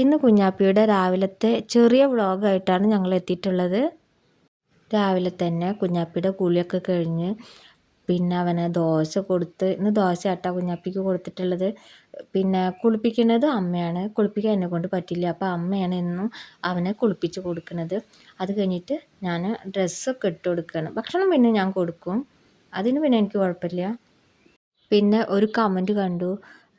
ഇന്ന് കുഞ്ഞാപ്പിയുടെ രാവിലത്തെ ചെറിയ വ്ളോഗായിട്ടാണ് ഞങ്ങൾ എത്തിയിട്ടുള്ളത്. രാവിലെ തന്നെ കുഞ്ഞാപ്പിയുടെ കുളിയൊക്കെ കഴിഞ്ഞ് പിന്നെ അവന് ദോശ കൊടുത്ത്, ഇന്ന് ദോശ ആട്ടാ കുഞ്ഞാപ്പിക്ക് കൊടുത്തിട്ടുള്ളത്. പിന്നെ കുളിപ്പിക്കുന്നത് അമ്മയാണ്, കുളിപ്പിക്കാൻ എന്നെ കൊണ്ട് പറ്റില്ല. അപ്പോൾ അമ്മയാണ് എന്നും അവനെ കുളിപ്പിച്ച് കൊടുക്കുന്നത്. അത് കഴിഞ്ഞിട്ട് ഞാൻ ഡ്രസ്സൊക്കെ ഇട്ട് കൊടുക്കുകയാണ്. ഭക്ഷണം പിന്നെ ഞാൻ കൊടുക്കും, അതിന് പിന്നെ എനിക്ക് കുഴപ്പമില്ല. പിന്നെ ഒരു കമൻറ്റ് കണ്ടു,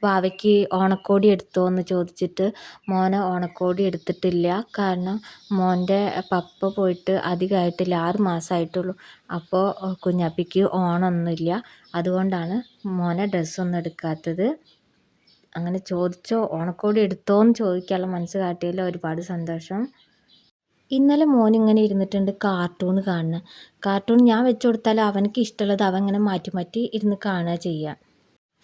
വാവയ്ക്ക് ഓണക്കോടി എടുത്തോ എന്ന് ചോദിച്ചിട്ട്. മോന് ഓണക്കോടി എടുത്തിട്ടില്ല. കാരണം മോൻ്റെ പപ്പ പോയിട്ട് അധികമായിട്ടില്ല, 6 മാസമായിട്ടുള്ളൂ. അപ്പോൾ കുഞ്ഞാപ്പിക്ക് ഓണമൊന്നുമില്ല, അതുകൊണ്ടാണ് മോനെ ഡ്രസ്സൊന്നും എടുക്കാത്തത്. അങ്ങനെ ചോദിച്ചോ, ഓണക്കോടി എടുത്തോ എന്ന് ചോദിക്കാനുള്ള മനസ്സ് കാട്ടിയതിൽ ഒരുപാട് സന്തോഷം. ഇന്നലെ മോൻ ഇങ്ങനെ ഇരുന്നിട്ടുണ്ട് കാർട്ടൂൺ കാണുന്നത്. കാർട്ടൂൺ ഞാൻ വെച്ച് കൊടുത്താൽ അവനക്ക് ഇഷ്ടമുള്ളത് അവൻ ഇങ്ങനെ മാറ്റി മാറ്റി ഇരുന്ന് കാണുക ചെയ്യുക.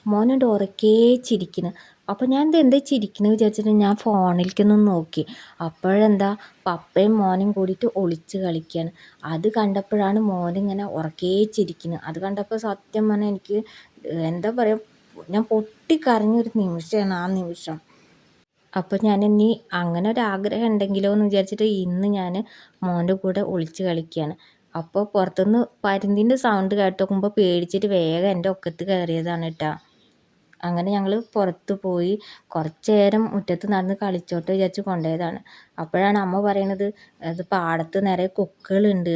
മോനുണ്ട് ഉറക്കേ ചിരിക്കുന്നു. അപ്പോൾ ഞാൻ എന്താ ചിരിക്കുന്നത് വിചാരിച്ചിട്ട് ഞാൻ ഫോണിലേക്കൊന്ന് നോക്കി. അപ്പോഴെന്താ, പപ്പയും മോനും കൂടിയിട്ട് ഒളിച്ച് കളിക്കുകയാണ്. അത് കണ്ടപ്പോഴാണ് മോനിങ്ങനെ ഉറക്കേ ചിരിക്കുന്നത്. അത് കണ്ടപ്പോൾ സത്യം പറഞ്ഞാൽ എനിക്ക് എന്താ പറയുക, ഞാൻ പൊട്ടിക്കരഞ്ഞൊരു നിമിഷമാണ് ആ നിമിഷം. അപ്പോൾ ഞാൻ ഇനി അങ്ങനെ ഒരു ആഗ്രഹം ഉണ്ടെങ്കിലോ എന്ന് വിചാരിച്ചിട്ട് ഇന്ന് ഞാൻ മോൻ്റെ കൂടെ ഒളിച്ച് കളിക്കുകയാണ്. അപ്പോൾ പുറത്തുനിന്ന് പരുന്തിൻ്റെ സൗണ്ട് കേട്ട് നോക്കുമ്പോൾ പേടിച്ചിട്ട് വേഗം എൻ്റെ ഒക്കത്ത് കയറിയതാണ് കേട്ടോ. അങ്ങനെ ഞങ്ങൾ പുറത്ത് പോയി കുറച്ച് നേരം മുറ്റത്ത് നടന്ന് കളിച്ചോട്ട് വിചാരിച്ച് കൊണ്ടുപോയതാണ്. അപ്പോഴാണ് അമ്മ പറയണത്, അത് പാടത്ത് നിറയെ കൊക്കുകളുണ്ട്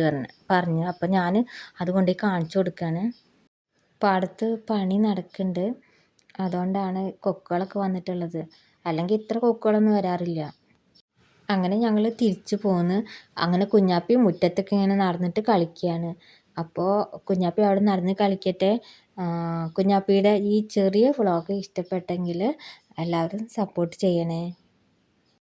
പറഞ്ഞു. അപ്പോൾ ഞാൻ അത് കൊണ്ടുപോയി കാണിച്ചു കൊടുക്കുകയാണ്. പാടത്ത് പണി നടക്കുന്നുണ്ട്, അതുകൊണ്ടാണ് കൊക്കുകളൊക്കെ വന്നിട്ടുള്ളത്. അല്ലെങ്കിൽ ഇത്ര കൊക്കുകളൊന്നും വരാറില്ല. അങ്ങനെ ഞങ്ങൾ തിരിച്ചു പോന്ന്. അങ്ങനെ കുഞ്ഞാപ്പി മുറ്റത്തൊക്കെ ഇങ്ങനെ നടന്നിട്ട് കളിക്കുകയാണ്. അപ്പോൾ കുഞ്ഞാപ്പി അവിടെ നടന്ന് കളിക്കട്ടെ. കുഞ്ഞാപ്പിയുടെ ഈ ചെറിയ വ്ളോഗ് ഇഷ്ടപ്പെട്ടെങ്കിൽ എല്ലാവരും സപ്പോർട്ട് ചെയ്യണേ.